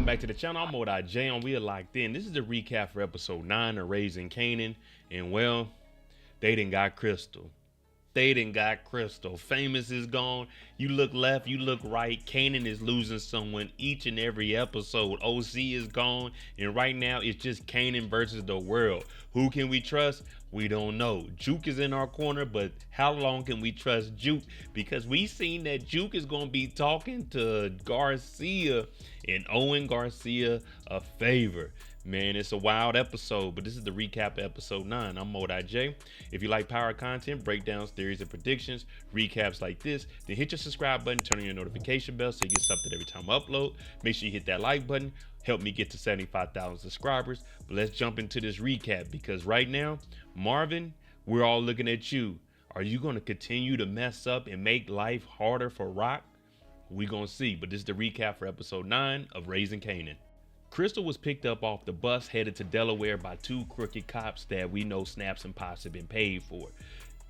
back to the channel. I'm Moda J and we are locked in. This is the recap for episode 9 of Raising Kanan. And well, they done got Crystal. Famous is gone. You look left, you look right. Kanan is losing someone each and every episode. OC is gone. And right now it's just Kanan versus the world. Who can we trust? We don't know. Juke is in our corner, but how long can we trust Juke? Because we seen that Juke is going to be talking to Garcia and owing Garcia a favor. Man, it's a wild episode, but this is the recap of episode 9. I'm Moda J. If you like power content, breakdowns, theories, and predictions, recaps like this, then hit your subscribe button, turn on your notification bell so you get something every time I upload. Make sure you hit that like button. Help me get to 75,000 subscribers. But let's jump into this recap because right now, Marvin, we're all looking at you. Are you going to continue to mess up and make life harder for Rock? We're going to see. But this is the recap for episode 9 of Raising Kanan. Crystal was picked up off the bus headed to Delaware by 2 crooked cops that we know Snaps and Pops have been paid for.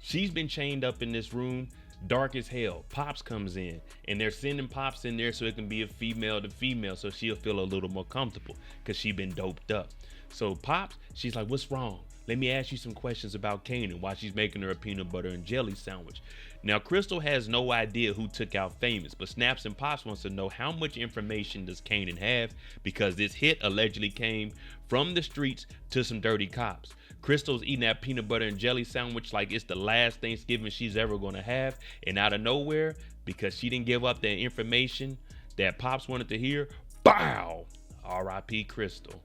She's been chained up in this room, dark as hell. Pops comes in and they're sending Pops in there so it can be a female to female so she'll feel a little more comfortable because she's been doped up. So Pops, she's like, what's wrong? Let me ask you some questions about Kanan while she's making her a peanut butter and jelly sandwich. Now, Crystal has no idea who took out Famous, but Snaps and Pops wants to know how much information does Kanan have because this hit allegedly came from the streets to some dirty cops. Crystal's eating that peanut butter and jelly sandwich like it's the last Thanksgiving she's ever going to have, and out of nowhere, because she didn't give up that information that Pops wanted to hear, bow! R.I.P. Crystal.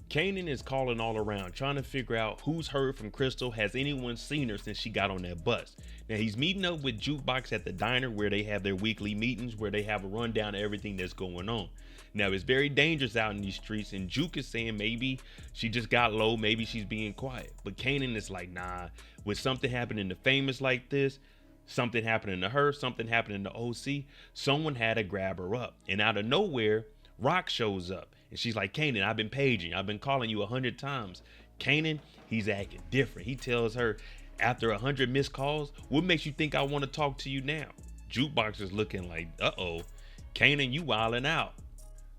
Kanan is calling all around, trying to figure out who's heard from Crystal. Has anyone seen her since she got on that bus? Now, he's meeting up with Jukebox at the diner where they have their weekly meetings where they have a rundown of everything that's going on. Now, it's very dangerous out in these streets, and Juke is saying maybe she just got low, maybe she's being quiet. But Kanan is like, nah, with something happening to Famous like this, something happening to her, something happening to OC, someone had to grab her up. And out of nowhere, Rock shows up. And she's like, Kanan, I've been paging. I've been calling you 100 times. Kanan, he's acting different. He tells her, after 100 missed calls, what makes you think I want to talk to you now? Jukebox is looking like, uh-oh, Kanan, you wilding out.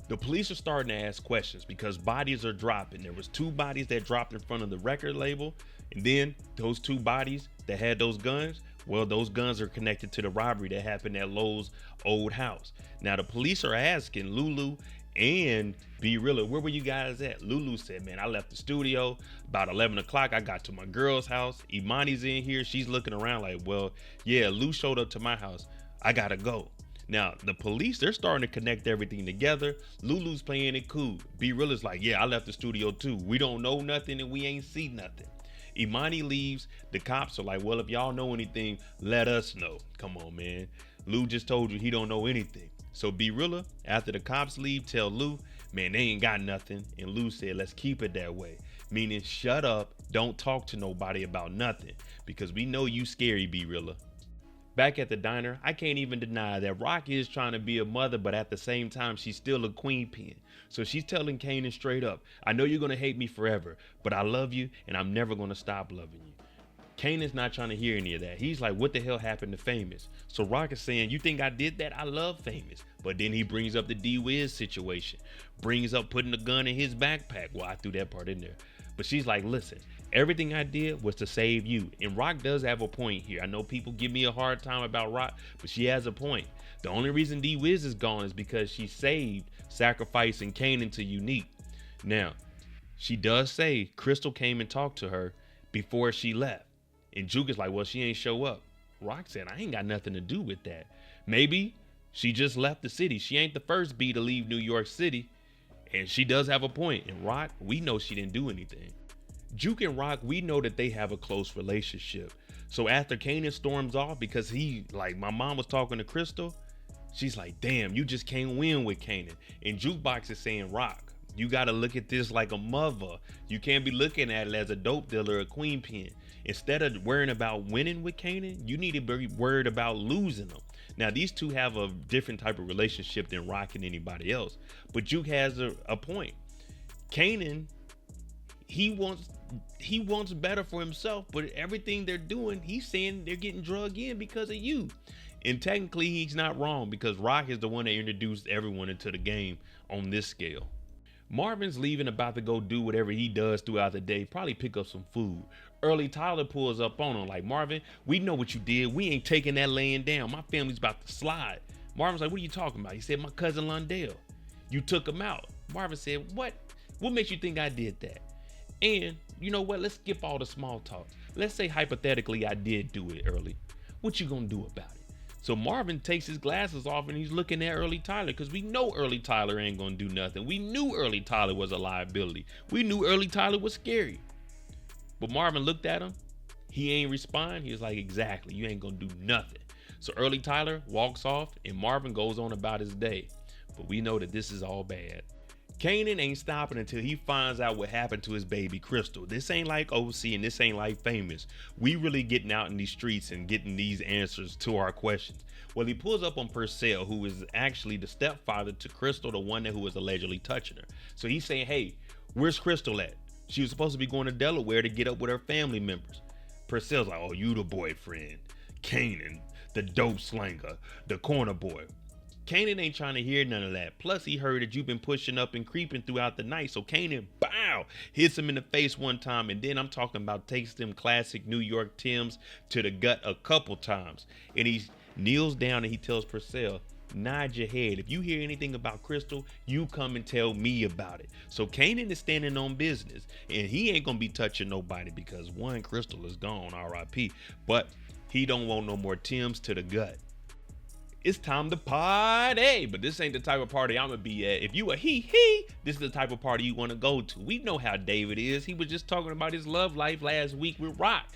The police are starting to ask questions because bodies are dropping. There was 2 bodies that dropped in front of the record label. And then those 2 bodies that had those guns, well, those guns are connected to the robbery that happened at Lowe's old house. Now, the police are asking Lulu and Be Realer, where were you guys at? Lulu said, man, I left the studio about 11 o'clock. I got to my girl's house. Imani's in here. She's looking around like, well, yeah, Lou showed up to my house. I gotta go. Now, the police, they're starting to connect everything together. Lulu's playing it cool. Be Realer's like, yeah, I left the studio too. We don't know nothing and we ain't see nothing. Imani leaves. The cops are like, well, if y'all know anything, let us know. Come on, man. Lou just told you he don't know anything. So Be Realer, after the cops leave, tell Lou, man, they ain't got nothing. And Lou said, let's keep it that way. Meaning, shut up, don't talk to nobody about nothing. Because we know you scary, Be Realer. Back at the diner, I can't even deny that Rock is trying to be a mother, but at the same time, she's still a queen pin. So she's telling Kanan straight up, I know you're going to hate me forever, but I love you and I'm never going to stop loving you. Kanan's not trying to hear any of that. He's like, what the hell happened to Famous? So Rock is saying, you think I did that? I love Famous. But then he brings up the D-Wiz situation. Brings up putting a gun in his backpack. Well, I threw that part in there. But she's like, listen, everything I did was to save you. And Rock does have a point here. I know people give me a hard time about Rock, but she has a point. The only reason D-Wiz is gone is because she saved, sacrificing Kanan to Unique. Now, she does say Crystal came and talked to her before she left. And Juke is like, well, she ain't show up. Rock said, I ain't got nothing to do with that. Maybe she just left the city. She ain't the first B to leave New York City. And she does have a point. And Rock, we know she didn't do anything. Juke and Rock, we know that they have a close relationship. So after Kanan storms off, because he, like, my mom was talking to Crystal, she's like, damn, you just can't win with Kanan. And Jukebox is saying, Rock, you got to look at this like a mother. You can't be looking at it as a dope dealer or a queen pin. Instead of worrying about winning with Kanan, you need to be worried about losing them. Now, these two have a different type of relationship than Rock and anybody else. But Juke has a point. Kanan, he wants better for himself, but everything they're doing, he's saying they're getting drugged in because of you. And technically, he's not wrong because Rock is the one that introduced everyone into the game on this scale. Marvin's leaving, about to go do whatever he does throughout the day, probably pick up some food. Early Tyler pulls up on him like, Marvin, we know what you did. We ain't taking that laying down. My family's about to slide. Marvin's like, what are you talking about? He said, my cousin Londell. You took him out. Marvin said, what? What makes you think I did that? And you know what? Let's skip all the small talk. Let's say hypothetically I did do it early. What you gonna do about it? So Marvin takes his glasses off and he's looking at Early Tyler because we know Early Tyler ain't gonna do nothing. We knew Early Tyler was a liability. We knew Early Tyler was scary. But Marvin looked at him. He ain't respond. He was like, exactly, you ain't gonna do nothing. So Early Tyler walks off and Marvin goes on about his day. But we know that this is all bad. Kanan ain't stopping until he finds out what happened to his baby Crystal. This ain't like OC and this ain't like Famous. We really getting out in these streets and getting these answers to our questions. Well, he pulls up on Purcell, who is actually the stepfather to Crystal, the one who was allegedly touching her. So he's saying, hey, where's Crystal at? She was supposed to be going to Delaware to get up with her family members. Purcell's like, oh, you the boyfriend. Kanan, the dope slanger, the corner boy. Kanan ain't trying to hear none of that. Plus, he heard that you've been pushing up and creeping throughout the night. So Kanan, bow, hits him in the face one time. And then I'm talking about takes them classic New York Tims to the gut a couple times. And he kneels down and he tells Purcell, nod your head. If you hear anything about Crystal, you come and tell me about it. So Kanan is standing on business. And he ain't going to be touching nobody because one, Crystal is gone, R.I.P. But he don't want no more Tims to the gut. It's time to party, but this ain't the type of party I'm gonna be at. If you a he, this is the type of party you want to go to. We know how David is. He was just talking about his love life last week with Rock.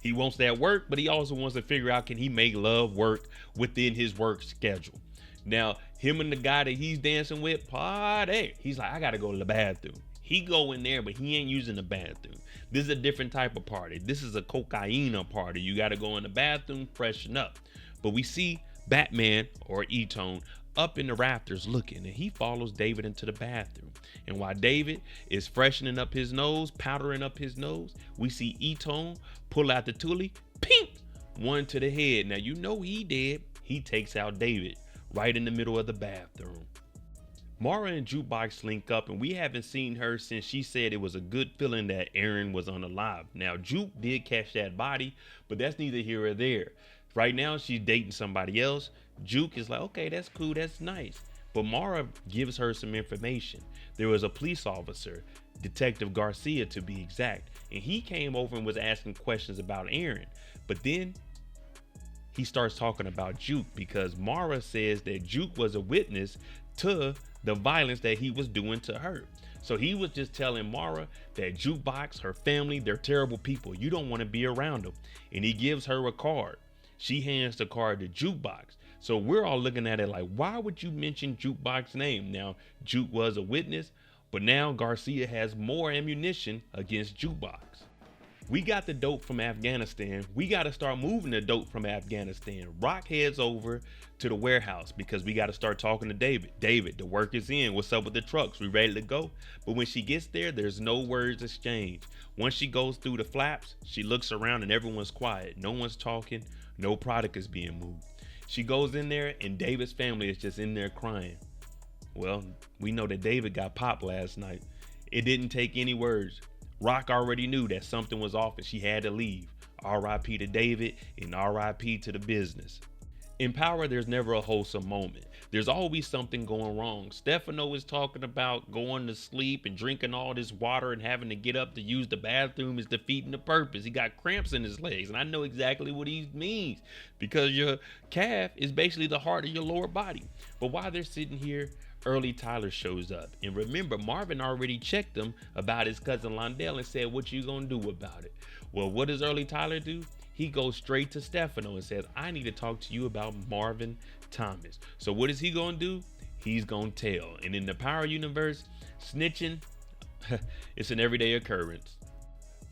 He wants that work, but he also wants to figure out, can he make love work within his work schedule? Now, him and the guy that he's dancing with, party. He's like, I gotta go to the bathroom. He go in there, but he ain't using the bathroom. This is a different type of party. This is a cocaine party. You gotta go in the bathroom, freshen up. But we see Batman, or E-Tone, up in the rafters looking, and he follows David into the bathroom. And while David is freshening up his nose, powdering up his nose, we see E-Tone pull out the toolie, pink, one to the head. Now you know he did. He takes out David right in the middle of the bathroom. Mara and Jukebox link up, and we haven't seen her since she said it was a good feeling that Aaron was unalive. Now Juke did catch that body, but that's neither here or there. Right now, she's dating somebody else. Juke is like, okay, that's cool, that's nice. But Mara gives her some information. There was a police officer, Detective Garcia to be exact, and he came over and was asking questions about Aaron. But then he starts talking about Juke because Mara says that Juke was a witness to the violence that he was doing to her. So he was just telling Mara that Jukebox, her family, they're terrible people. You don't want to be around them. And he gives her a card. She hands the card to Jukebox. So we're all looking at it like, why would you mention Jukebox's name? Now, Juke was a witness, but now Garcia has more ammunition against Jukebox. We got the dope from Afghanistan. We got to start moving the dope from Afghanistan. Rock heads over to the warehouse because we got to start talking to David. David, the work is in. What's up with the trucks? We ready to go? But when she gets there, there's no words exchanged. Once she goes through the flaps, she looks around and everyone's quiet. No one's talking. No product is being moved. She goes in there and David's family is just in there crying. Well, we know that David got popped last night. It didn't take any words. Rock already knew that something was off and she had to leave. R.I.P. to David and R.I.P. to the business. In power, there's never a wholesome moment. There's always something going wrong. Stefano is talking about going to sleep and drinking all this water and having to get up to use the bathroom is defeating the purpose. He got cramps in his legs, and I know exactly what he means because your calf is basically the heart of your lower body. But while they're sitting here, Early Tyler shows up. And remember, Marvin already checked him about his cousin Londell and said, what you gonna do about it? Well, what does Early Tyler do? He goes straight to Stefano and says, I need to talk to you about Marvin Thomas. So what is he gonna do? He's gonna tell. And in the Power Universe, snitching, it's an everyday occurrence.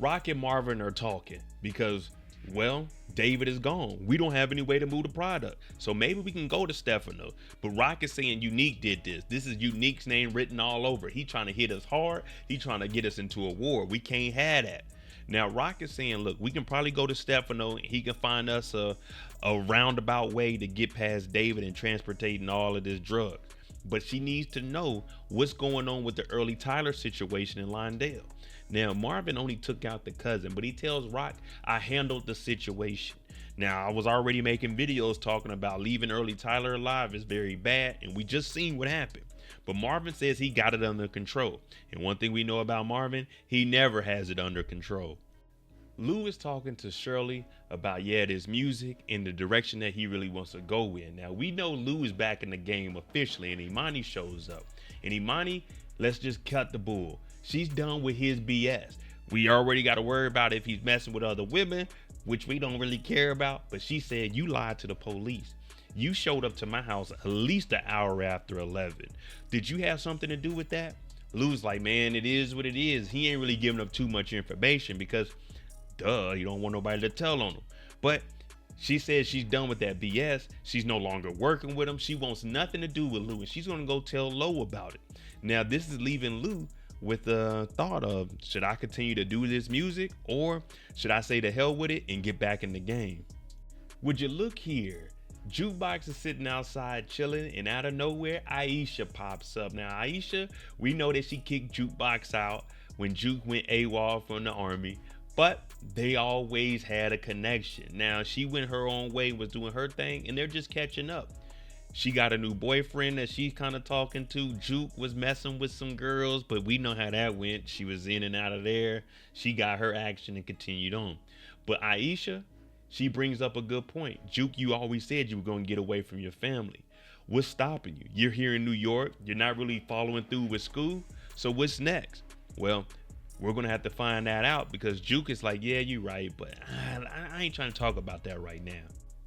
Rock and Marvin are talking because, well, David is gone. We don't have any way to move the product. So maybe we can go to Stefano. But Rock is saying Unique did this. This is Unique's name written all over. He trying to hit us hard. He trying to get us into a war. We can't have that. Now Rock is saying, look, we can probably go to Stefano. He can find us a roundabout way to get past David and transportating all of this drugs. But she needs to know what's going on with the early Tyler situation in Lindale. Now Marvin only took out the cousin, but he tells Rock, I handled the situation. Now I was already making videos talking about leaving early Tyler alive is very bad, and we just seen what happened. But Marvin says he got it under control. And one thing we know about Marvin, he never has it under control. Lou is talking to Shirley about, this music and the direction that he really wants to go in. Now, we know Lou is back in the game officially, and Imani shows up. And Imani, let's just cut the bull. She's done with his BS. We already got to worry about if he's messing with other women, which we don't really care about. But she said, you lied to the police. You showed up to my house at least an hour after 11. Did you have something to do with that? Lou's like, man, it is what it is. He ain't really giving up too much information because, you don't want nobody to tell on him. But she says she's done with that BS. She's no longer working with him. She wants nothing to do with Lou, and she's going to go tell Lo about it. Now, this is leaving Lou with the thought of, should I continue to do this music, or should I say to hell with it and get back in the game? Would you look here? Jukebox is sitting outside chilling, and out of nowhere, Aisha pops up. Now, Aisha, we know that she kicked Jukebox out when Juke went AWOL from the army, but they always had a connection. Now, she went her own way, was doing her thing, and they're just catching up. She got a new boyfriend that she's kind of talking to. Juke was messing with some girls, but we know how that went. She was in and out of there. She got her action and continued on. But Aisha, she brings up a good point. Juke, you always said you were going to get away from your family. What's stopping you? You're here in New York. You're not really following through with school. So what's next? Well, we're going to have to find that out, because Juke is like, yeah, you're right, but I ain't trying to talk about that right now.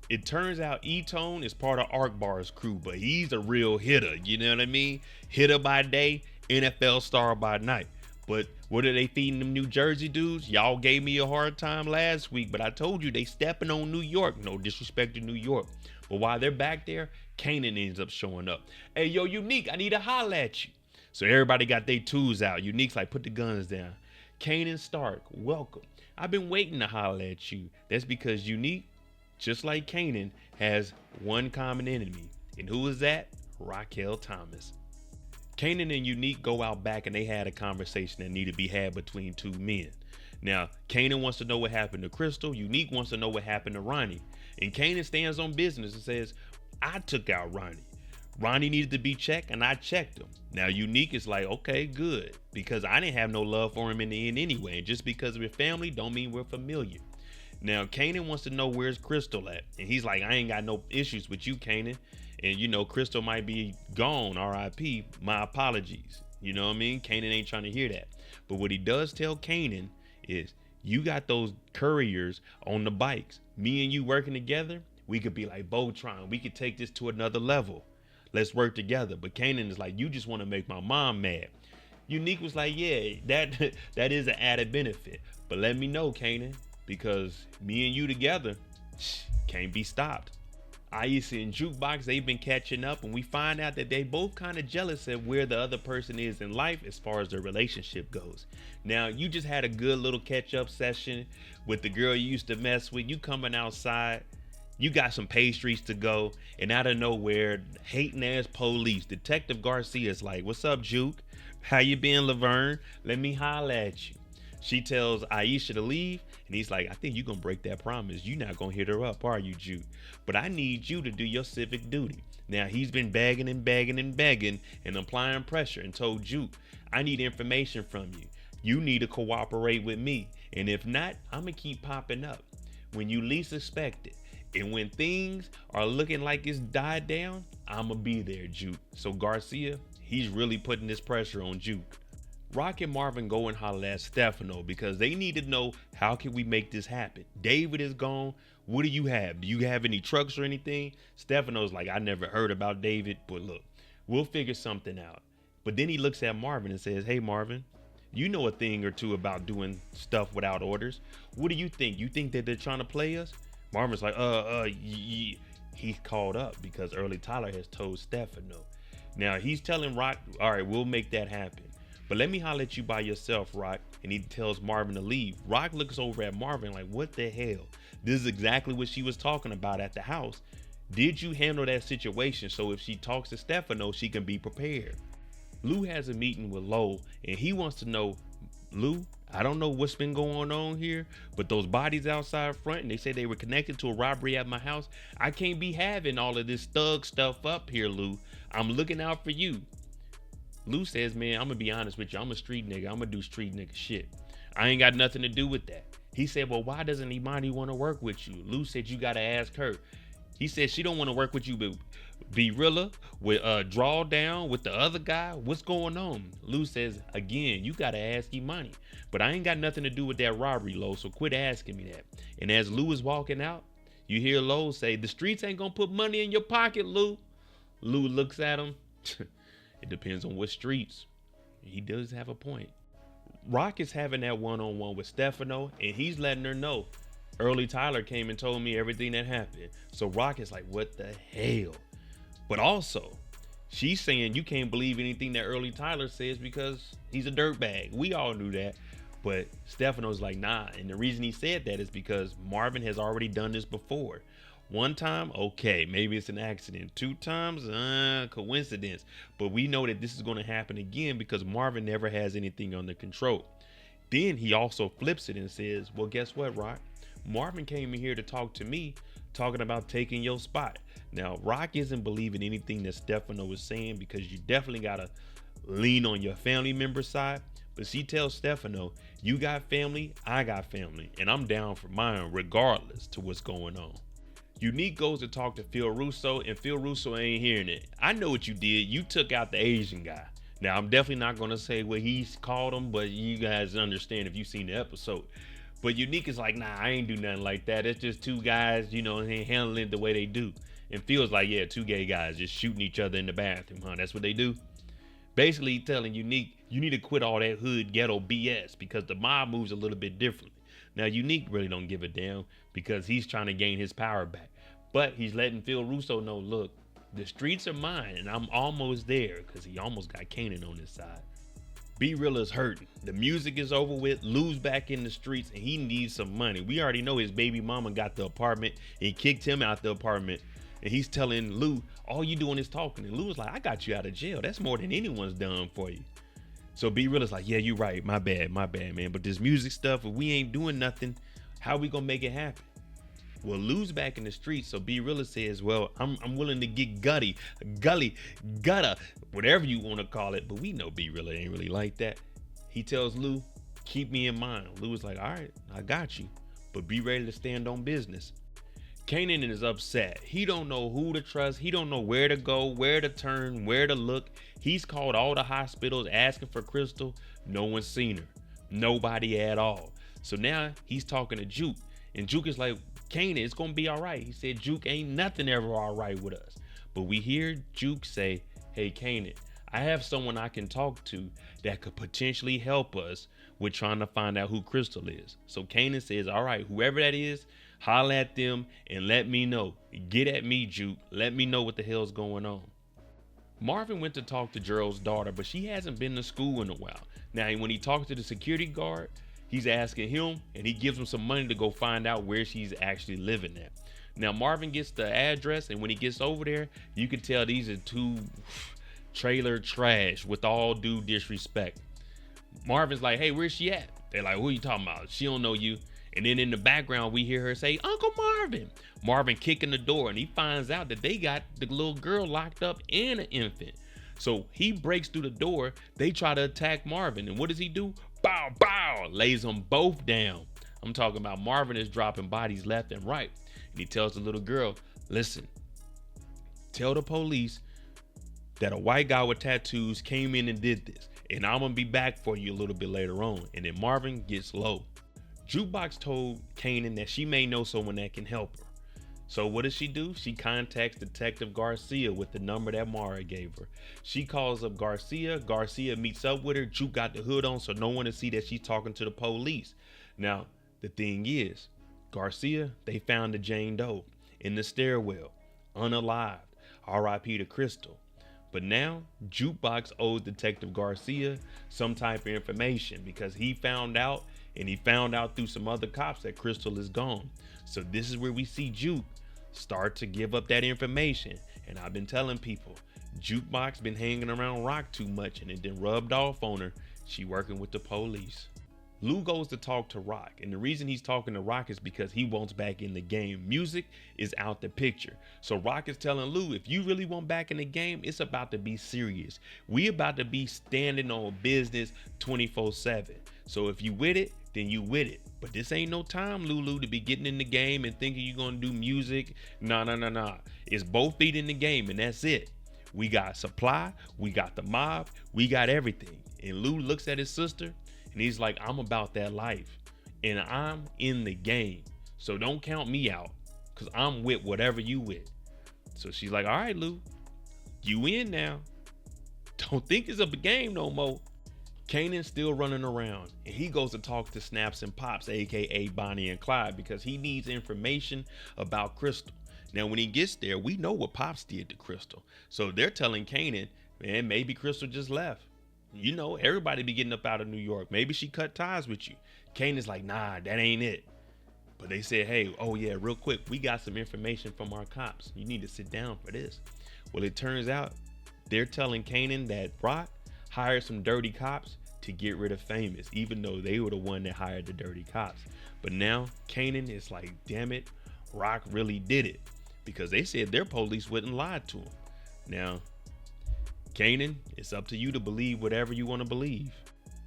It turns out E-Tone is part of Arc Bar's crew, but he's a real hitter. You know what I mean? Hitter by day, NFL star by night. But what are they feeding them New Jersey dudes? Y'all gave me a hard time last week, but I told you they stepping on New York. No disrespect to New York. But while they're back there, Kanan ends up showing up. Hey, yo, Unique, I need to holler at you. So everybody got their tools out. Unique's like, put the guns down. Kanan Stark, welcome. I've been waiting to holler at you. That's because Unique, just like Kanan, has one common enemy. And who is that? Raquel Thomas. Kanan and Unique go out back, and they had a conversation that needed to be had between two men. Now, Kanan wants to know what happened to Crystal. Unique wants to know what happened to Ronnie. And Kanan stands on business and says, I took out Ronnie. Ronnie needed to be checked, and I checked him. Now, Unique is like, okay, good, because I didn't have no love for him in the end anyway. And just because we're family don't mean we're familiar. Now, Kanan wants to know where's Crystal at. And he's like, I ain't got no issues with you, Kanan. And, you know, Crystal might be gone, RIP, my apologies. You know what I mean? Kanan ain't trying to hear that. But what he does tell Kanan is, you got those couriers on the bikes. Me and you working together, we could be like Voltron. We could take this to another level. Let's work together. But Kanan is like, you just want to make my mom mad. Unique was like, yeah, that is an added benefit. But let me know, Kanan, because me and you together can't be stopped. Aisha and Jukebox, they've been catching up, and we find out that they both kind of jealous of where the other person is in life as far as their relationship goes. Now, you just had a good little catch-up session with the girl you used to mess with. You coming outside, you got some pastries to go, and out of nowhere, hating ass police, Detective Garcia is like, what's up, Juke? How you been, LaVerne? Let me holler at you. She tells Aisha to leave, and he's like, I think you're going to break that promise. You're not going to hit her up, are you, Juke? But I need you to do your civic duty. Now, he's been begging and applying pressure, and told Juke, I need information from you. You need to cooperate with me. And if not, I'm going to keep popping up when you least expect it. And when things are looking like it's died down, I'm going to be there, Juke. So Garcia, he's really putting this pressure on Juke. Rock and Marvin go and holler at Stefano because they need to know, how can we make this happen? David is gone. What do you have? Do you have any trucks or anything? Stefano's like, I never heard about David, but look, we'll figure something out. But then he looks at Marvin and says, hey, Marvin, you know a thing or two about doing stuff without orders. What do you think? You think that they're trying to play us? Marvin's like, he's called up because early Tyler has told Stefano. Now he's telling Rock, all right, we'll make that happen. But let me holler at you by yourself, Rock. And he tells Marvin to leave. Rock looks over at Marvin like, what the hell? This is exactly what she was talking about at the house. Did you handle that situation so if she talks to Stefano, she can be prepared? Lou has a meeting with Lo, and he wants to know, Lou, I don't know what's been going on here, but those bodies outside front, and they say they were connected to a robbery at my house. I can't be having all of this thug stuff up here, Lou. I'm looking out for you. Lou says, man, I'm gonna be honest with you. I'm a street nigga. I'm gonna do street nigga shit. I ain't got nothing to do with that. He said, well, why doesn't Imani want to work with you? Lou said, you gotta ask her. He said she don't want to work with you, but Berilla with Drawdown with the other guy. What's going on? Lou says, again, you gotta ask Imani. But I ain't got nothing to do with that robbery, Lo, so quit asking me that. And as Lou is walking out, you hear Lo say, the streets ain't gonna put money in your pocket, Lou. Lou looks at him. It depends on what streets. He does have a point. Rock is having that one-on-one with Stefano, and he's letting her know, Early Tyler came and told me everything that happened. So Rock is like, what the hell? But also, she's saying you can't believe anything that Early Tyler says because he's a dirtbag. We all knew that. But Stefano's like, nah. And the reason he said that is because Marvin has already done this before. One time, okay, maybe it's an accident. 2 times, coincidence. But we know that this is going to happen again because Marvin never has anything under control. Then he also flips it and says, well, guess what, Rock? Marvin came in here to talk to me, talking about taking your spot. Now, Rock isn't believing anything that Stefano is saying because you definitely got to lean on your family member side. But she tells Stefano, you got family, I got family, and I'm down for mine regardless to what's going on. Unique goes to talk to Phil Russo, and Phil Russo ain't hearing it. I know what you did. You took out the Asian guy. Now, I'm definitely not going to say what he's called him, but you guys understand if you've seen the episode. But Unique is like, nah, I ain't do nothing like that. It's just 2 guys, you know, handling it the way they do. And Phil's like, yeah, 2 gay guys just shooting each other in the bathroom, huh? That's what they do. Basically telling Unique, you need to quit all that hood ghetto BS because the mob moves a little bit differently. Now, Unique really don't give a damn because he's trying to gain his power back. But he's letting Phil Russo know, look, the streets are mine and I'm almost there because he almost got Kanan on his side. B-Rilla's hurting. The music is over with. Lou's back in the streets and he needs some money. We already know his baby mama got the apartment and he kicked him out the apartment. And he's telling Lou, all you doing is talking. And Lou was like, I got you out of jail. That's more than anyone's done for you. So B-Rilla's like, yeah, you're right. My bad, man. But this music stuff, if we ain't doing nothing, how we gonna make it happen? Well, Lou's back in the streets, so B-Rilla says, well, I'm willing to get gully, gutter, whatever you want to call it. But we know B-Rilla ain't really like that. He tells Lou, keep me in mind. Lou is like, all right, I got you. But be ready to stand on business. Kanan is upset. He don't know who to trust. He don't know where to go, where to turn, where to look. He's called all the hospitals asking for Crystal. No one's seen her. Nobody at all. So now he's talking to Juke. And Juke is like, Kanan, it's going to be all right. He said, Juke, ain't nothing ever all right with us. But we hear Juke say, hey, Kanan, I have someone I can talk to that could potentially help us with trying to find out who Crystal is. So Kanan says, all right, whoever that is, holla at them and let me know. Get at me, Juke. Let me know what the hell's going on. Marvin went to talk to Gerald's daughter, but she hasn't been to school in a while. Now, when he talks to the security guard, he's asking him and he gives him some money to go find out where she's actually living at. Now, Marvin gets the address, and when he gets over there, you can tell these are 2 trailer trash with all due disrespect. Marvin's like, hey, where's she at? They're like, who are you talking about? She don't know you. And then in the background, we hear her say, Uncle Marvin. Marvin kicking the door, and he finds out that they got the little girl locked up and an infant. So he breaks through the door. They try to attack Marvin. And what does he do? Bow, bow, lays them both down. I'm talking about Marvin is dropping bodies left and right. And he tells the little girl, listen, tell the police that a white guy with tattoos came in and did this. And I'm going to be back for you a little bit later on. And then Marvin gets low. Jukebox told Kanan that she may know someone that can help her. So what does she do? She contacts Detective Garcia with the number that Mara gave her. She calls up Garcia. Garcia meets up with her. Juke got the hood on so no one will see that she's talking to the police. Now, the thing is, Garcia, they found the Jane Doe in the stairwell, unalived. R.I.P. to Crystal. But now, Jukebox owes Detective Garcia some type of information because he found out, and he found out through some other cops, that Crystal is gone. So this is where we see Juke start to give up that information. And I've been telling people, Jukebox been hanging around Rock too much, and it then rubbed off on her. She working with the police. Lou goes to talk to Rock, and the reason he's talking to Rock is because he wants back in the game. Music is out the picture. So Rock is telling Lou, if you really want back in the game, it's about to be serious. We about to be standing on business 24/7. So if you with it, then you with it. But this ain't no time, Lulu, to be getting in the game and thinking you're gonna do music. Nah. It's both feet in the game, and that's it. We got supply, we got the mob, we got everything. And Lou looks at his sister, and he's like, I'm about that life, and I'm in the game. So don't count me out, because I'm with whatever you with. So she's like, all right, Lou, you in now. Don't think it's a game no more. Kanan's still running around, and he goes to talk to Snaps and Pops, aka Bonnie and Clyde, because he needs information about Crystal. Now, when he gets there, we know what Pops did to Crystal. So they're telling Kanan, man, maybe Crystal just left. You know, everybody be getting up out of New York. Maybe she cut ties with you. Kanan's like, nah, that ain't it. But they said, hey, oh yeah, real quick, we got some information from our cops. You need to sit down for this. Well, it turns out they're telling Kanan that Rock hired some dirty cops to get rid of Famous, even though they were the one that hired the dirty cops. But now Kanan is like, damn it, Rock really did it, because they said their police wouldn't lie to him. Now, Kanan, it's up to you to believe whatever you want to believe.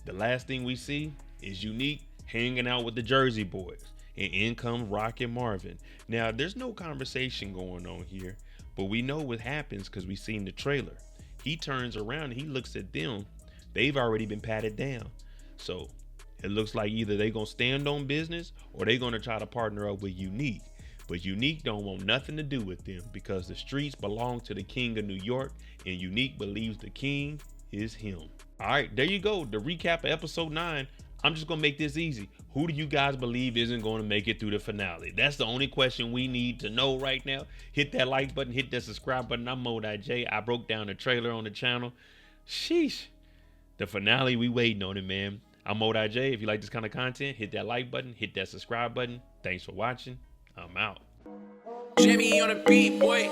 The last thing we see is Unique hanging out with the Jersey boys, and in comes Rock and Marvin. Now, there's no conversation going on here, but we know what happens because we've seen the trailer. He turns around and he looks at them. They've already been patted down. So it looks like either they're going to stand on business or they're going to try to partner up with Unique. But Unique don't want nothing to do with them because the streets belong to the king of New York, and Unique believes the king is him. All right, there you go. The recap of episode 9. I'm just going to make this easy. Who do you guys believe isn't going to make it through the finale? That's the only question we need to know right now. Hit that like button, hit that subscribe button. I'm Mo.J. I broke down the trailer on the channel. Sheesh. The finale, we waiting on it, man. I'm Mo.J. If you like this kind of content, hit that like button, hit that subscribe button. Thanks for watching. I'm out. Jimmy on the beat, boy.